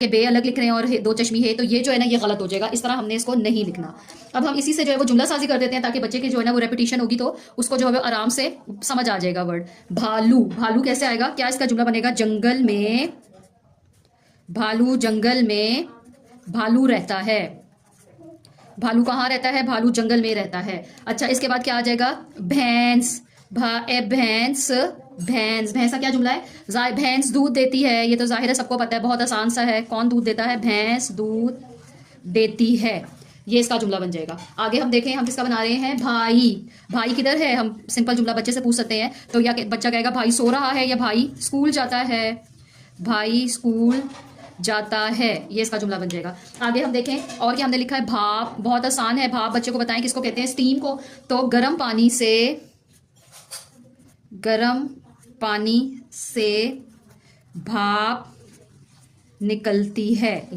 के बे अलग लिख रहे हैं और दो चश्मी है, तो ये जो है ना ये गलत हो जाएगा, इस तरह हमने इसको नहीं लिखना। अब हम इसी से जो है वो जुमला साजी कर देते हैं ताकि बच्चे की जो है ना वो रेपिटेशन होगी तो उसको जो है वो आराम से समझ आ जाएगा वर्ड। भालू, भालू कैसे आएगा, क्या इसका जुमला बनेगा, जंगल में भालू, जंगल में भालू रहता है। भालू कहाँ रहता है, भालू जंगल में रहता है। अच्छा, इसके बाद क्या आ जाएगा, भैंस, भैंस, भैंस, भैंस का क्या जुमला है, भैंस दूध देती है, ये तो जाहिर है सबको पता है, बहुत आसान सा है, कौन दूध देता है, भैंस दूध देती है, ये इसका जुमला बन जाएगा। आगे हम देखें हम किसका बना रहे हैं, भाई, भाई किधर है, हम सिंपल जुमला बच्चे से पूछ सकते हैं, तो या बच्चा कहेगा भाई सो रहा है या भाई स्कूल जाता है, भाई स्कूल जाता है, ये इसका जुमला बन जाएगा। आगे हम देखें और क्या हमने लिखा है, भाप, बहुत आसान है, भाप बच्चे को बताएं किसको कहते हैं, स्टीम को, तो गर्म पानी से, गर्म पानी से भाप निकलती है।